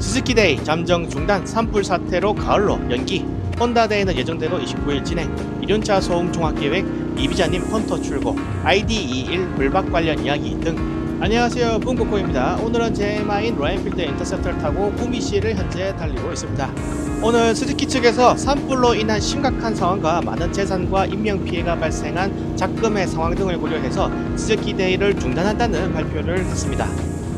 스즈키데이 잠정 중단 산불 사태로 가을로 연기. 혼다데이는 예정대로 29일 진행. 이륜차 소음 종합계획, 이비자님 헌터 출고, ID21 불박 관련 이야기 등. 안녕하세요, 문코코입니다. 오늘은 제 마인 로얄필드 인터셉터를 타고 구미시를 현재 달리고 있습니다. 오늘 스즈키 측에서 산불로 인한 심각한 상황과 많은 재산과 인명피해가 발생한 작금의 상황 등을 고려해서 스즈키데이를 중단한다는 발표를 했습니다.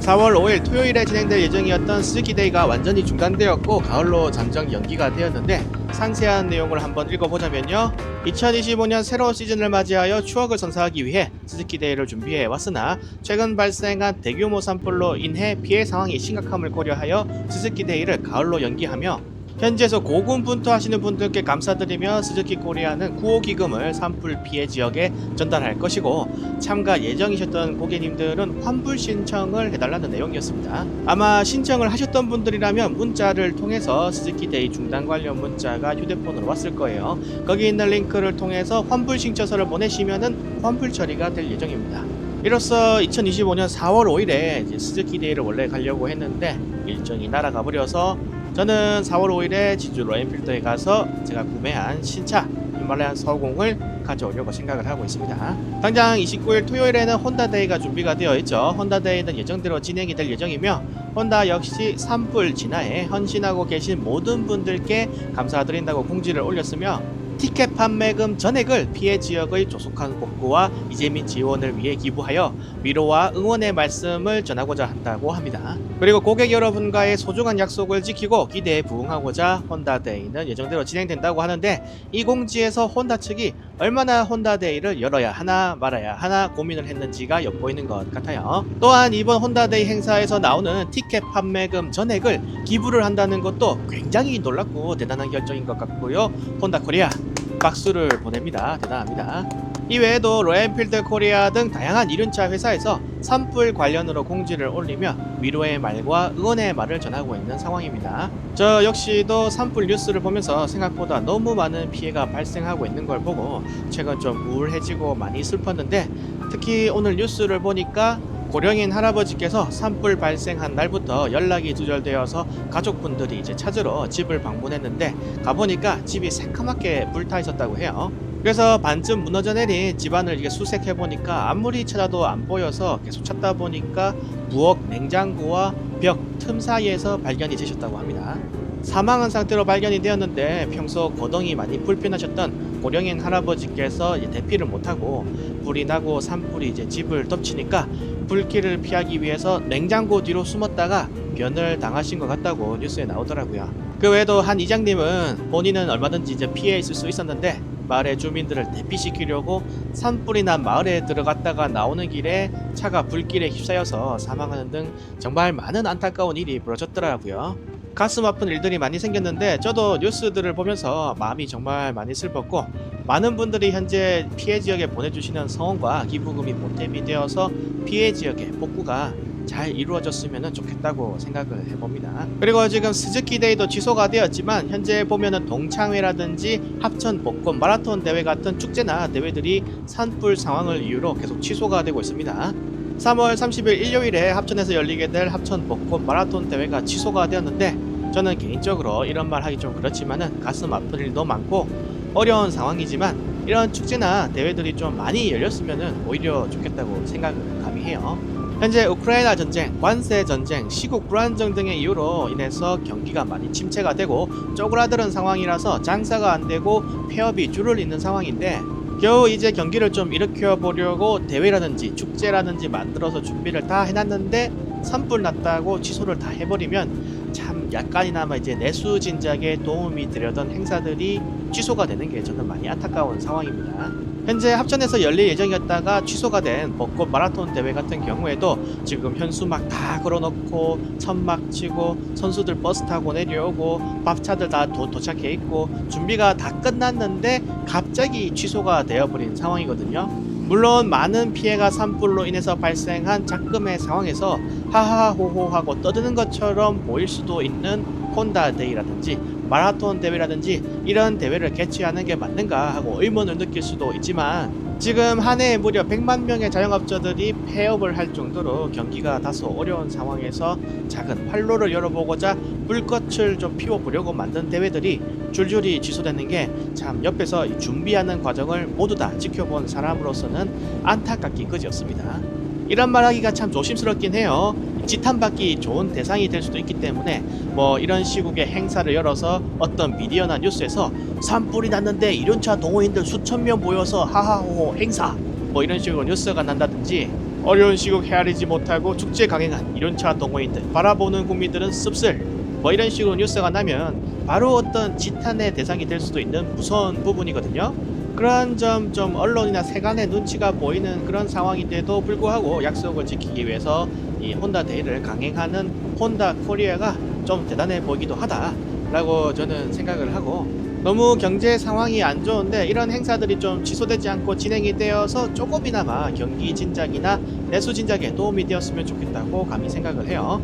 4월 5일 토요일에 진행될 예정이었던 스즈키데이가 완전히 중단되었고 가을로 잠정 연기가 되었는데, 상세한 내용을 한번 읽어보자면요. 2025년 새로운 시즌을 맞이하여 추억을 선사하기 위해 스즈키데이를 준비해 왔으나 최근 발생한 대규모 산불로 인해 피해 상황이 심각함을 고려하여 스즈키데이를 가을로 연기하며, 현지에서 고군분투하시는 분들께 감사드리며 스즈키 코리아는 구호 기금을 산불 피해 지역에 전달할 것이고, 참가 예정이셨던 고객님들은 환불 신청을 해달라는 내용이었습니다. 아마 신청을 하셨던 분들이라면 문자를 통해서 스즈키데이 중단 관련 문자가 휴대폰으로 왔을 거예요. 거기 있는 링크를 통해서 환불 신청서를 보내시면은 환불 처리가 될 예정입니다. 이로써 2025년 4월 5일에 스즈키데이를 원래 가려고 했는데 일정이 날아가 버려서 저는 4월 5일에 진주 로얄필드에 가서 제가 구매한 신차 히말라얀 서공을 가져오려고 생각을 하고 있습니다. 당장 29일 토요일에는 혼다데이가 준비가 되어 있죠. 혼다데이는 예정대로 진행이 될 예정이며, 혼다 역시 산불 진화에 헌신하고 계신 모든 분들께 감사드린다고 공지를 올렸으며, 티켓 판매금 전액을 피해 지역의 조속한 복구와 이재 및 지원을 위해 기부하여 위로와 응원의 말씀을 전하고자 한다고 합니다. 그리고 고객 여러분과의 소중한 약속을 지키고 기대에 부응하고자 혼다데이는 예정대로 진행된다고 하는데, 이 공지에서 혼다 측이 얼마나 혼다데이를 열어야 하나 말아야 하나 고민을 했는지가 엿보이는 것 같아요. 또한 이번 혼다데이 행사에서 나오는 티켓 판매금 전액을 기부를 한다는 것도 굉장히 놀랍고 대단한 결정인 것 같고요. 혼다 코리아 박수를 보냅니다. 대단합니다. 이외에도 로얄필드 코리아 등 다양한 이륜차 회사에서 산불 관련으로 공지를 올리며 위로의 말과 응원의 말을 전하고 있는 상황입니다. 저 역시도 산불 뉴스를 보면서 생각보다 너무 많은 피해가 발생하고 있는 걸 보고 최근 좀 우울해지고 많이 슬펐는데, 특히 오늘 뉴스를 보니까 고령인 할아버지께서 산불 발생한 날부터 연락이 두절되어서 가족분들이 이제 찾으러 집을 방문했는데 가보니까 집이 새카맣게 불타 있었다고 해요. 그래서 반쯤 무너져 내린 집안을 이렇게 수색해보니까 아무리 찾아도 안 보여서 계속 찾다 보니까 부엌 냉장고와 벽 틈 사이에서 발견이 되셨다고 합니다. 사망한 상태로 발견이 되었는데, 평소 거동이 많이 불편하셨던 고령인 할아버지께서 대피를 못하고 불이 나고 산불이 이제 집을 덮치니까 불길을 피하기 위해서 냉장고 뒤로 숨었다가 변을 당하신 것 같다고 뉴스에 나오더라고요. 그 외에도 한 이장님은 본인은 얼마든지 이제 피해 있을 수 있었는데 마을의 주민들을 대피시키려고 산불이 난 마을에 들어갔다가 나오는 길에 차가 불길에 휩싸여서 사망하는 등 정말 많은 안타까운 일이 벌어졌더라고요. 가슴 아픈 일들이 많이 생겼는데 저도 뉴스들을 보면서 마음이 정말 많이 슬펐고, 많은 분들이 현재 피해 지역에 보내주시는 성원과 기부금이 보탬이 되어서 피해 지역의 복구가 잘 이루어졌으면 좋겠다고 생각을 해봅니다. 그리고 지금 스즈키데이도 취소가 되었지만 현재 보면은 동창회라든지 합천 벚꽃 마라톤 대회 같은 축제나 대회들이 산불 상황을 이유로 계속 취소가 되고 있습니다. 3월 30일 일요일에 합천에서 열리게 될 합천 벚꽃 마라톤 대회가 취소가 되었는데, 저는 개인적으로 이런 말 하기 좀 그렇지만은 가슴 아픈 일도 많고 어려운 상황이지만 이런 축제나 대회들이 좀 많이 열렸으면 오히려 좋겠다고 생각을 감히 해요. 현재 우크라이나 전쟁, 관세 전쟁, 시국 불안정 등의 이유로 인해서 경기가 많이 침체가 되고 쪼그라드는 상황이라서 장사가 안 되고 폐업이 줄을 잇는 상황인데, 겨우 이제 경기를 좀 일으켜 보려고 대회라든지 축제라든지 만들어서 준비를 다 해놨는데 산불 났다고 취소를 다 해버리면 참 약간이나마 이제 내수 진작에 도움이 되려던 행사들이 취소가 되는 게 저는 많이 안타까운 상황입니다. 현재 합천에서 열릴 예정이었다가 취소가 된 벚꽃 마라톤 대회 같은 경우에도 지금 현수막 다 걸어놓고 천막 치고 선수들 버스 타고 내려오고 밥차들 다 도착해 있고 준비가 다 끝났는데 갑자기 취소가 되어버린 상황이거든요. 물론 많은 피해가 산불로 인해서 발생한 작금의 상황에서 하하호호하고 떠드는 것처럼 보일 수도 있는 혼다데이라든지 마라톤 대회라든지 이런 대회를 개최하는 게 맞는가 하고 의문을 느낄 수도 있지만, 지금 한 해에 무려 100만 명의 자영업자들이 폐업을 할 정도로 경기가 다소 어려운 상황에서 작은 활로를 열어보고자 불꽃을 좀 피워보려고 만든 대회들이 줄줄이 취소되는 게 참 옆에서 이 준비하는 과정을 모두 다 지켜본 사람으로서는 안타깝기 그지없습니다. 이런 말하기가 참 조심스럽긴 해요. 지탄받기 좋은 대상이 될 수도 있기 때문에 뭐 이런 시국의 행사를 열어서 어떤 미디어나 뉴스에서 산불이 났는데 이륜차 동호인들 수천 명 모여서 하하호호 행사 뭐 이런 식으로 뉴스가 난다든지 어려운 시국 헤아리지 못하고 축제 강행한 이륜차 동호인들 바라보는 국민들은 씁쓸 뭐 이런 식으로 뉴스가 나면 바로 어떤 지탄의 대상이 될 수도 있는 무서운 부분이거든요. 그런 점 좀 언론이나 세간의 눈치가 보이는 그런 상황인데도 불구하고 약속을 지키기 위해서 이 혼다 데이를 강행하는 혼다 코리아가 좀 대단해 보이기도 하다라고 저는 생각을 하고, 너무 경제 상황이 안 좋은데 이런 행사들이 좀 취소되지 않고 진행이 되어서 조금이나마 경기 진작이나 내수 진작에 도움이 되었으면 좋겠다고 감히 생각을 해요.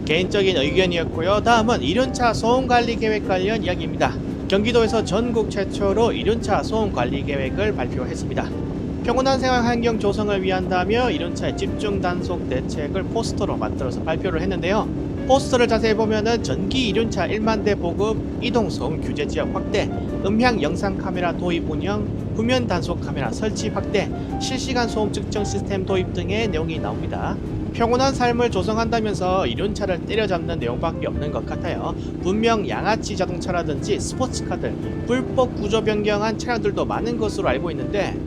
개인적인 의견이었고요. 다음은 이륜차 소음관리 계획 관련 이야기입니다. 경기도에서 전국 최초로 이륜차 소음관리 계획을 발표했습니다. 평온한 생활 환경 조성을 위한다며 이륜차의 집중 단속 대책을 포스터로 만들어서 발표를 했는데요. 포스터를 자세히 보면은 전기 이륜차 1만 대 보급, 이동소음 규제 지역 확대, 음향 영상 카메라 도입 운영, 후면 단속 카메라 설치 확대, 실시간 소음 측정 시스템 도입 등의 내용이 나옵니다. 평온한 삶을 조성한다면서 이륜차를 때려잡는 내용밖에 없는 것 같아요. 분명 양아치 자동차라든지 스포츠카들, 불법 구조 변경한 차량들도 많은 것으로 알고 있는데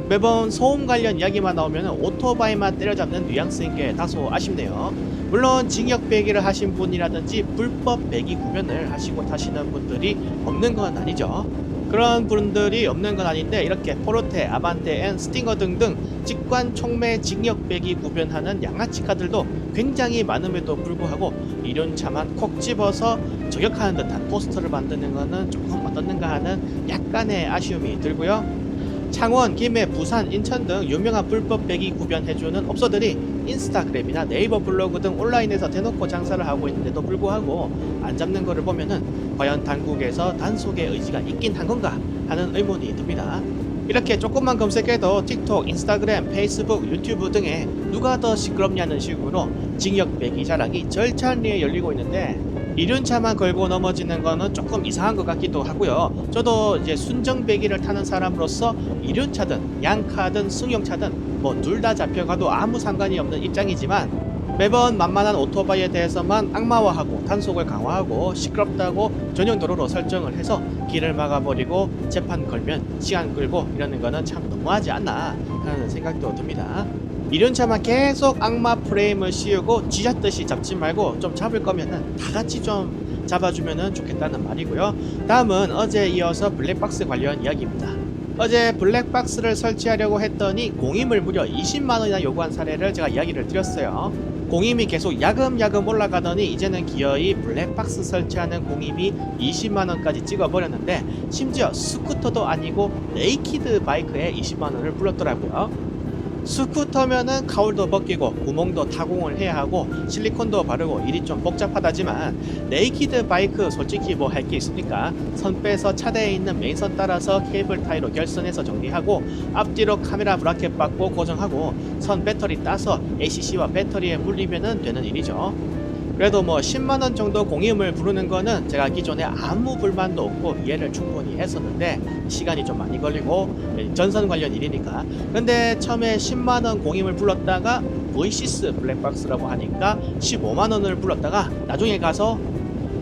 매번 소음 관련 이야기만 나오면 오토바이만 때려잡는 뉘앙스인 게 다소 아쉽네요. 물론 징역 배기를 하신 분이라든지 불법 배기 구변을 하시고 타시는 분들이 없는 건 아니죠. 그런 분들이 없는 건 아닌데 이렇게 포르테, 아반떼, N, 스팅어 등등 직관, 촉매, 징역 배기 구변하는 양아치카들도 굉장히 많음에도 불구하고 이륜차만 콕 집어서 저격하는 듯한 포스터를 만드는 거는 조금 어떻는가 하는 약간의 아쉬움이 들고요. 창원, 김해, 부산, 인천 등 유명한 불법 배기 구변해주는 업소들이 인스타그램이나 네이버 블로그 등 온라인에서 대놓고 장사를 하고 있는데도 불구하고 안 잡는 거를 보면은 과연 당국에서 단속의 의지가 있긴 한 건가 하는 의문이 듭니다. 이렇게 조금만 검색해도 틱톡, 인스타그램, 페이스북, 유튜브 등에 누가 더 시끄럽냐는 식으로 징역 배기 자랑이 절찬리에 열리고 있는데 이륜차만 걸고 넘어지는 거는 조금 이상한 것 같기도 하고요. 저도 이제 순정 배기를 타는 사람으로서 이륜차든 양카든 승용차든 뭐 둘 다 잡혀가도 아무 상관이 없는 입장이지만 매번 만만한 오토바이에 대해서만 악마화하고 단속을 강화하고 시끄럽다고 전용 도로로 설정을 해서 길을 막아버리고 재판 걸면 시간 끌고 이러는 거는 참 너무하지 않나 하는 생각도 듭니다. 이륜차만 계속 악마 프레임을 씌우고 쥐잡듯이 잡지 말고 좀 잡을 거면은 다 같이 좀 잡아주면은 좋겠다는 말이고요. 다음은 어제 이어서 블랙박스 관련 이야기입니다. 어제 블랙박스를 설치하려고 했더니 공임을 무려 20만원이나 요구한 사례를 제가 이야기를 드렸어요. 공임이 계속 야금야금 올라가더니 이제는 기어이 블랙박스 설치하는 공임이 20만원까지 찍어버렸는데 심지어 스쿠터도 아니고 네이키드 바이크에 20만원을 불렀더라고요. 스쿠터면은 카울도 벗기고 구멍도 타공을 해야 하고 실리콘도 바르고 일이 좀 복잡하다지만 네이키드 바이크 솔직히 뭐 할 게 있습니까? 선 빼서 차대에 있는 메인선 따라서 케이블 타이로 결선해서 정리하고 앞뒤로 카메라 브라켓 받고 고정하고 선 배터리 따서 ACC와 배터리에 물리면은 되는 일이죠. 그래도 뭐 10만원 정도 공임을 부르는 거는 제가 기존에 아무 불만도 없고 이해를 충분히 했었는데 시간이 좀 많이 걸리고 전선 관련 일이니까. 근데 처음에 10만원 공임을 불렀다가 V6 블랙박스라고 하니까 15만원을 불렀다가 나중에 가서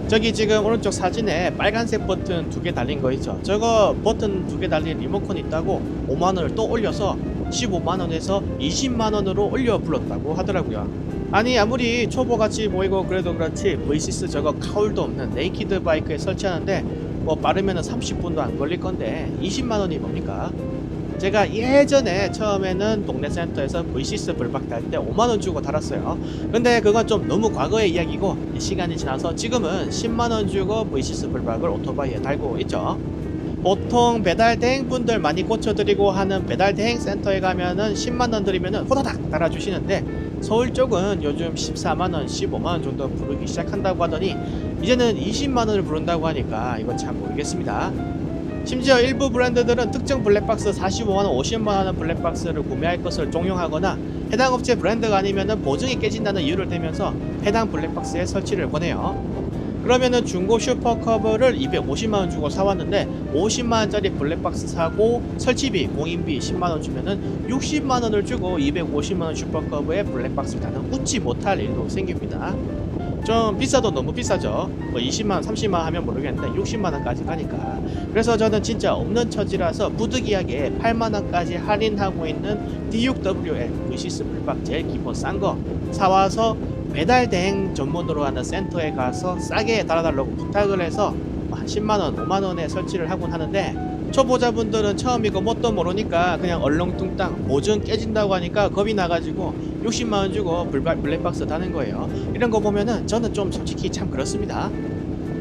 저기 지금 오른쪽 사진에 빨간색 버튼 2개 달린 거 있죠. 저거 버튼 2개 달린 리모컨 있다고 5만원을 또 올려서 15만원에서 20만원으로 올려 불렀다고 하더라고요. 아니 아무리 초보같이 보이고 그래도 그렇지 V6 저거 카울도 없는 네이키드 바이크에 설치하는데 뭐 빠르면은 30분도 안 걸릴 건데 20만원이 뭡니까? 제가 예전에 처음에는 동네 센터에서 V6 불박 달 때 5만원 주고 달았어요. 근데 그건 좀 너무 과거의 이야기고 시간이 지나서 지금은 10만원 주고 V6 불박을 오토바이에 달고 있죠. 보통 배달 대행분들 많이 고쳐드리고 하는 배달 대행 센터에 가면은 10만원 드리면은 호다닥 달아주시는데 서울 쪽은 요즘 14만원, 15만원 정도 부르기 시작한다고 하더니 이제는 20만원을 부른다고 하니까 이거 참 모르겠습니다. 심지어 일부 브랜드들은 특정 블랙박스 45만원, 50만원 블랙박스를 구매할 것을 종용하거나 해당 업체 브랜드가 아니면 보증이 깨진다는 이유를 대면서 해당 블랙박스에 설치를 권해요. 그러면은 중고 슈퍼커버를 250만원 주고 사왔는데 50만원짜리 블랙박스 사고 설치비, 공인비 10만원 주면은 60만원을 주고 250만원 슈퍼커버에 블랙박스를 다는 웃지 못할 일도 생깁니다. 좀 비싸도 너무 비싸죠. 뭐 20만원, 30만원 하면 모르겠는데 60만원까지 가니까. 그래서 저는 진짜 없는 처지라서 부득이하게 8만원까지 할인하고 있는 D6WL V6 블박 제일 기본 싼 거 사와서 배달 대행 전문으로 하는 센터에 가서 싸게 달아달라고 부탁을 해서 한 10만원, 5만원에 설치를 하곤 하는데, 초보자분들은 처음이고 뭣도 모르니까 그냥 얼렁뚱땅 보증 깨진다고 하니까 겁이 나가지고 60만원 주고 블랙박스 다는 거예요. 이런 거 보면은 저는 좀 솔직히 참 그렇습니다.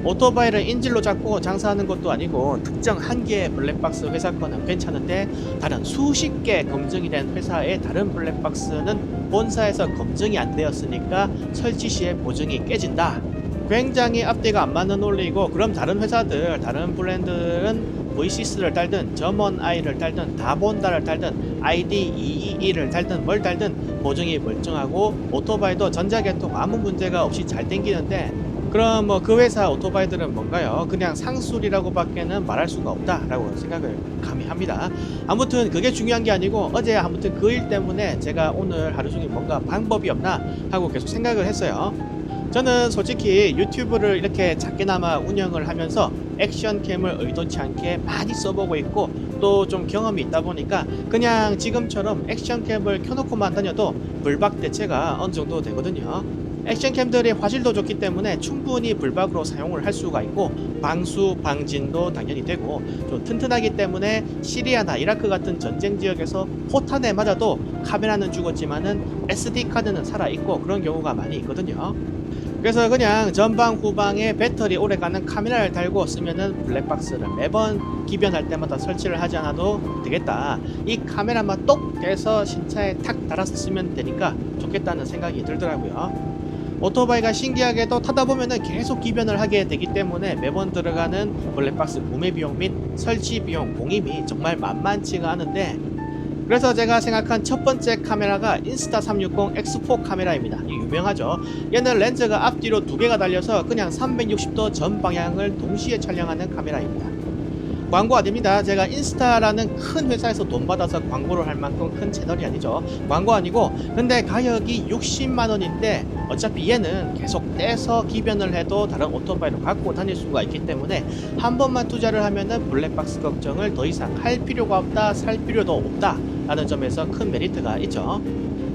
오토바이를 인질로 잡고 장사하는 것도 아니고 특정 한 개의 블랙박스 회사 거는 괜찮은데 다른 수십 개 검증이 된 회사의 다른 블랙박스는 본사에서 검증이 안 되었으니까 설치 시에 보증이 깨진다. 굉장히 앞뒤가 안 맞는 논리고, 그럼 다른 회사들, 다른 브랜드는 V6를 달든 점원-I를 달든 다본다를 달든 ID221을 달든 뭘 달든 보증이 멀쩡하고 오토바이도 전자계통 아무 문제가 없이 잘 땡기는데, 그럼 뭐 그 회사 오토바이들은 뭔가요? 그냥 상술이라고 밖에는 말할 수가 없다라고 생각을 감히 합니다. 아무튼 그게 중요한 게 아니고, 어제 아무튼 그 일 때문에 제가 오늘 하루 종일 뭔가 방법이 없나 하고 계속 생각을 했어요. 저는 솔직히 유튜브를 이렇게 작게나마 운영을 하면서 액션캠을 의도치 않게 많이 써보고 있고, 또 좀 경험이 있다 보니까 그냥 지금처럼 액션캠을 켜놓고만 다녀도 불박 대체가 어느 정도 되거든요. 액션캠들이 화질도 좋기 때문에 충분히 불박으로 사용을 할 수가 있고, 방수, 방진도 당연히 되고, 좀 튼튼하기 때문에 시리아나 이라크 같은 전쟁 지역에서 포탄에 맞아도 카메라는 죽었지만은 SD카드는 살아있고 그런 경우가 많이 있거든요. 그래서 그냥 전방 후방에 배터리 오래가는 카메라를 달고 쓰면은 블랙박스를 매번 기변할 때마다 설치를 하지 않아도 되겠다. 이 카메라만 똑 대서 신차에 탁 달아서 쓰면 되니까 좋겠다는 생각이 들더라고요. 오토바이가 신기하게도 타다 보면은 계속 기변을 하게 되기 때문에 매번 들어가는 블랙박스 구매 비용 및 설치 비용, 공임이 정말 만만치가 않은데, 그래서 제가 생각한 첫 번째 카메라가 인스타360 X4 카메라입니다. 유명하죠. 얘는 렌즈가 앞뒤로 두 개가 달려서 그냥 360도 전 방향을 동시에 촬영하는 카메라입니다. 광고 아닙니다. 제가 인스타라는 큰 회사에서 돈 받아서 광고를 할 만큼 큰 채널이 아니죠. 광고 아니고, 근데 가격이 60만원인데 어차피 얘는 계속 떼서 기변을 해도 다른 오토바이로 갖고 다닐 수가 있기 때문에 한 번만 투자를 하면은 블랙박스 걱정을 더 이상 할 필요가 없다, 살 필요도 없다 라는 점에서 큰 메리트가 있죠.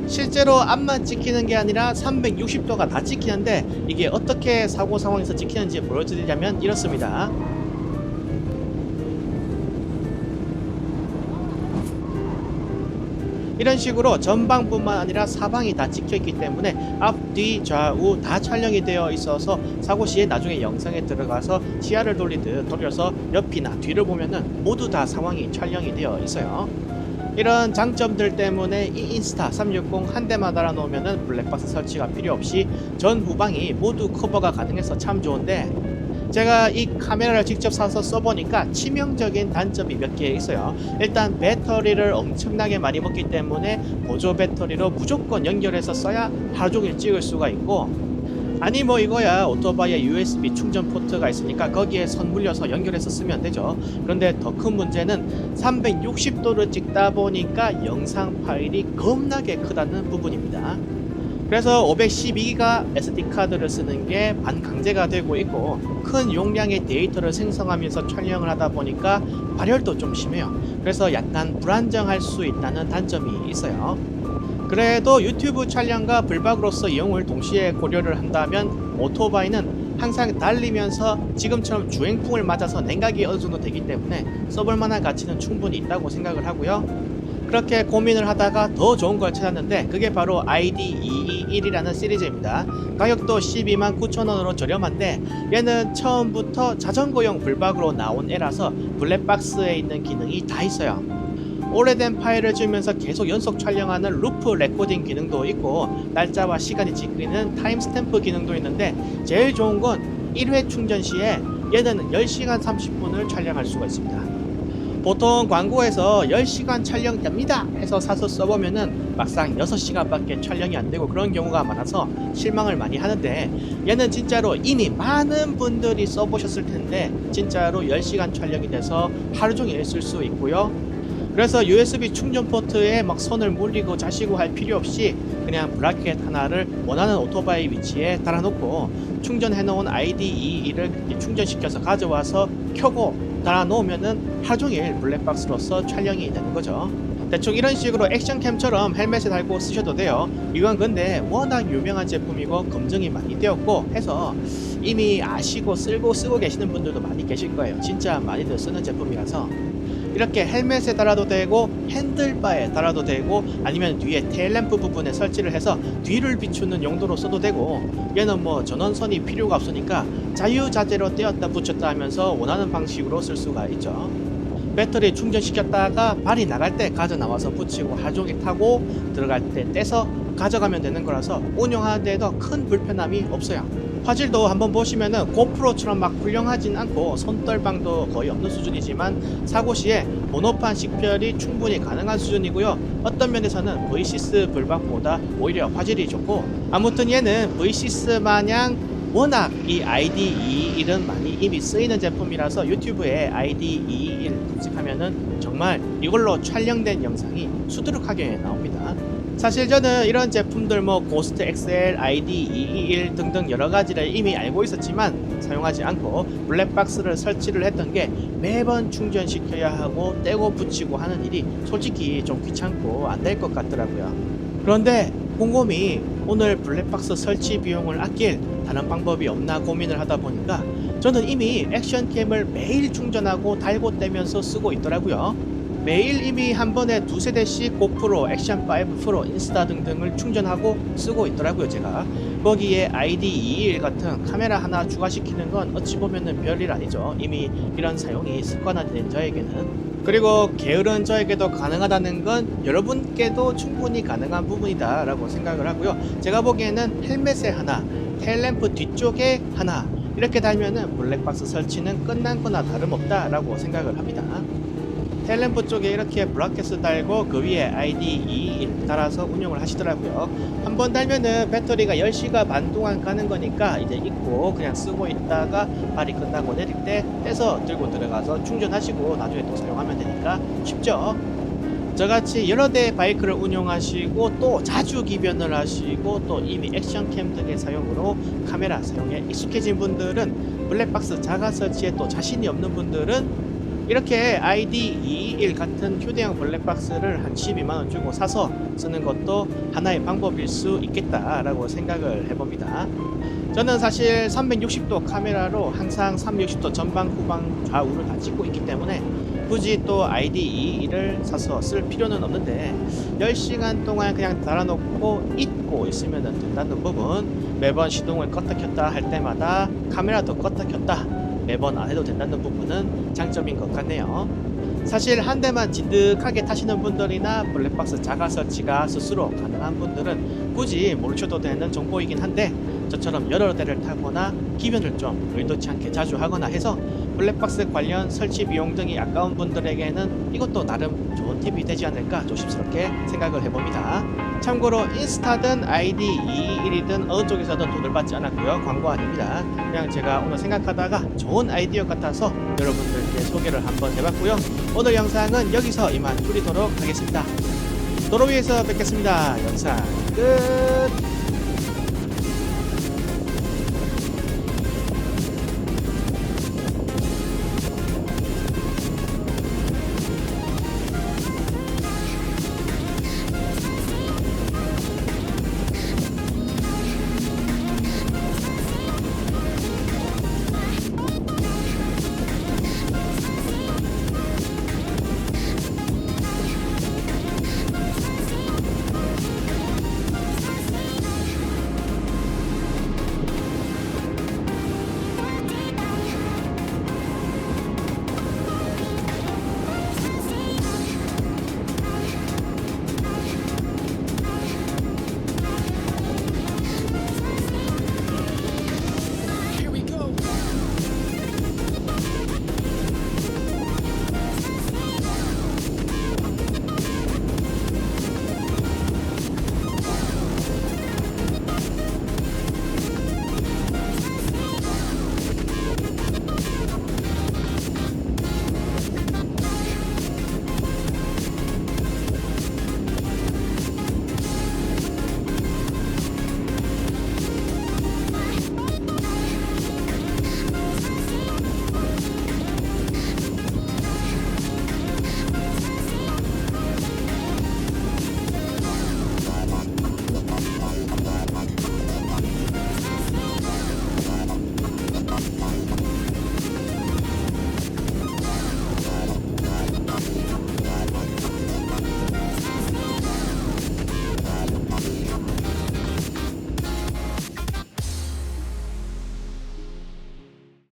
실제로 앞만 찍히는 게 아니라 360도가 다 찍히는데, 이게 어떻게 사고 상황에서 찍히는지 보여드리자면 이렇습니다. 이런 식으로 전방뿐만 아니라 사방이 다 찍혀있기 때문에 앞, 뒤, 좌우 다 촬영이 되어 있어서 사고 시에 나중에 영상에 들어가서 시야를 돌리듯 돌려서 옆이나 뒤를 보면은 모두 다 상황이 촬영이 되어 있어요. 이런 장점들 때문에 이 인스타 360 한 대만 달아 놓으면은 블랙박스 설치가 필요 없이 전 후방이 모두 커버가 가능해서 참 좋은데, 제가 이 카메라를 직접 사서 써보니까 치명적인 단점이 몇 개 있어요. 일단 배터리를 엄청나게 많이 먹기 때문에 보조 배터리로 무조건 연결해서 써야 하루종일 찍을 수가 있고, 아니 뭐 이거야 오토바이에 USB 충전 포트가 있으니까 거기에 선 물려서 연결해서 쓰면 되죠. 그런데 더 큰 문제는 360도를 찍다 보니까 영상 파일이 겁나게 크다는 부분입니다. 그래서 512기가 SD카드를 쓰는 게 반강제가 되고 있고, 큰 용량의 데이터를 생성하면서 촬영을 하다 보니까 발열도 좀 심해요. 그래서 약간 불안정할 수 있다는 단점이 있어요. 그래도 유튜브 촬영과 블박으로서 이용을 동시에 고려를 한다면 오토바이는 항상 달리면서 지금처럼 주행풍을 맞아서 냉각이 어느 정도 되기 때문에 써볼 만한 가치는 충분히 있다고 생각을 하고요. 그렇게 고민을 하다가 더 좋은 걸 찾았는데, 그게 바로 ID221이라는 시리즈입니다. 가격도 129,000원으로 저렴한데, 얘는 처음부터 자전거용 블박으로 나온 애라서 블랙박스에 있는 기능이 다 있어요. 오래된 파일을 주면서 계속 연속 촬영하는 루프 레코딩 기능도 있고, 날짜와 시간이 찍히는 타임스탬프 기능도 있는데, 제일 좋은 건 1회 충전 시에 얘는 10시간 30분을 촬영할 수가 있습니다. 보통 광고에서 10시간 촬영됩니다 해서 사서 써보면은 막상 6시간밖에 촬영이 안 되고 그런 경우가 많아서 실망을 많이 하는데, 얘는 진짜로 이미 많은 분들이 써보셨을 텐데 진짜로 10시간 촬영이 돼서 하루 종일 쓸 수 있고요. 그래서 USB 충전 포트에 막 손을 물리고 자시고 할 필요 없이 그냥 브라켓 하나를 원하는 오토바이 위치에 달아놓고 충전해 놓은 IDE1을 충전시켜서 가져와서 켜고 달아놓으면은 하루 종일 블랙박스로서 촬영이 되는 거죠. 대충 이런 식으로 액션캠처럼 헬멧에 달고 쓰셔도 돼요. 이건 근데 워낙 유명한 제품이고 검증이 많이 되었고 해서 이미 아시고 쓰고 계시는 분들도 많이 계실 거예요. 진짜 많이들 쓰는 제품이라서 이렇게 헬멧에 달아도 되고 핸들바에 달아도 되고 아니면 뒤에 테일램프 부분에 설치를 해서 뒤를 비추는 용도로 써도 되고, 얘는 뭐 전원선이 필요가 없으니까 자유자재로 떼었다 붙였다 하면서 원하는 방식으로 쓸 수가 있죠. 배터리 충전시켰다가 발이 나갈 때 가져 나와서 붙이고 하종일 타고 들어갈 때 떼서 가져가면 되는 거라서 운영하는 데도 큰 불편함이 없어요. 화질도 한번 보시면은 고프로처럼 막 훌륭하진 않고 손떨방도 거의 없는 수준이지만 사고 시에 번호판 식별이 충분히 가능한 수준이고요. 어떤 면에서는 V6 불박보다 오히려 화질이 좋고, 아무튼 얘는 V6 마냥 워낙 이 ID21은 많이 이미 쓰이는 제품이라서 유튜브에 ID21 검색하면은 정말 이걸로 촬영된 영상이 수두룩하게 나옵니다. 사실 저는 이런 제품들 뭐 고스트 XL, ID221 등등 여러 가지를 이미 알고 있었지만 사용하지 않고 블랙박스를 설치를 했던 게 매번 충전시켜야 하고 떼고 붙이고 하는 일이 솔직히 좀 귀찮고 안 될 것 같더라고요. 그런데 곰곰이 오늘 블랙박스 설치 비용을 아낄 다른 방법이 없나 고민을 하다 보니까 저는 이미 액션캠을 매일 충전하고 달고 떼면서 쓰고 있더라고요. 매일 이미 한 번에 두세 대씩 고프로, 액션5 프로, 인스타 등등을 충전하고 쓰고 있더라고요. 제가 거기에 ID21 같은 카메라 하나 추가시키는 건 어찌 보면은 별일 아니죠. 이미 이런 사용이 습관화된 저에게는. 그리고 게으른 저에게도 가능하다는 건 여러분께도 충분히 가능한 부분이다 라고 생각을 하고요. 제가 보기에는 헬멧에 하나, 테일램프 뒤쪽에 하나 이렇게 달면은 블랙박스 설치는 끝난 거나 다름없다 라고 생각을 합니다. 테일램프 쪽에 이렇게 브라켓을 달고 그 위에 ID21 달아서 운영을 하시더라고요. 한번 달면은 배터리가 10시간 반 동안 가는 거니까 이제 잊고 그냥 쓰고 있다가 발이 끝나고 내릴 때 떼서 들고 들어가서 충전하시고 나중에 또 사용하면 되니까 쉽죠. 저같이 여러 대의 바이크를 운용하시고 또 자주 기변을 하시고 또 이미 액션캠 등의 사용으로 카메라 사용에 익숙해진 분들은, 블랙박스 자가 설치에 또 자신이 없는 분들은 이렇게 ID21 같은 휴대용 블랙박스를 한 12만원 주고 사서 쓰는 것도 하나의 방법일 수 있겠다라고 생각을 해봅니다. 저는 사실 360도 카메라로 항상 360도 전방, 후방, 좌우를 다 찍고 있기 때문에 굳이 또 ID21을 사서 쓸 필요는 없는데 10시간 동안 그냥 달아놓고 잊고 있으면 된다는 부분, 매번 시동을 껐다 켰다 할 때마다 카메라도 껐다 켰다 매번 안 해도 된다는 부분은 장점인 것 같네요. 사실 한 대만 진득하게 타시는 분들이나 블랙박스 자가 설치가 스스로 가능한 분들은 굳이 모르셔도 되는 정보이긴 한데, 저처럼 여러 대를 타거나 기변을 좀 의도치 않게 자주 하거나 해서 블랙박스 관련 설치 비용 등이 아까운 분들에게는 이것도 나름 좋은 팁이 되지 않을까 조심스럽게 생각을 해봅니다. 참고로 인스타든 ID21이든 어느 쪽에서든 돈을 받지 않았고요. 광고 아닙니다. 그냥 제가 오늘 생각하다가 좋은 아이디어 같아서 여러분들께 소개를 한번 해봤고요. 오늘 영상은 여기서 이만 줄이도록 하겠습니다. 도로 위에서 뵙겠습니다. 영상 끝.